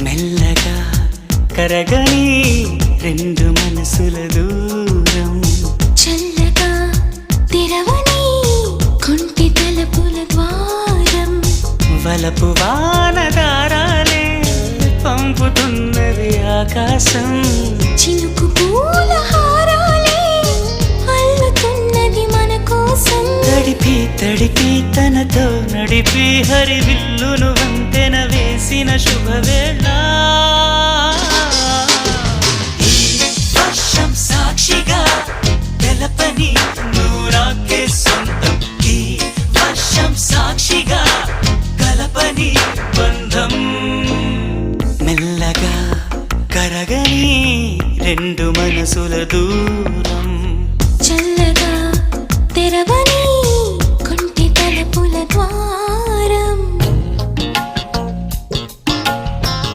మెల్లగా కరగని రెండు మనసుల దూరం చల్లగా తెరవని కుంటి తలుపుల ద్వారం వలపు వానదారాలే పంపుతున్నది ఆకాశం చినుకు పూల హారాలే అల్లుతున్నది మన కోసం తడిపి తనతో నడిపి హరివిల్లును వంతెన వేసిన శుభవేళ వర్షం సాక్షిగా తెలపని నువ్వు నాకే సొంతం ఈ వర్షం సాక్షిగా కలపని బంధం మెల్లగా కరగని రెండు మనసుల దూరం చల్లగా తెరవని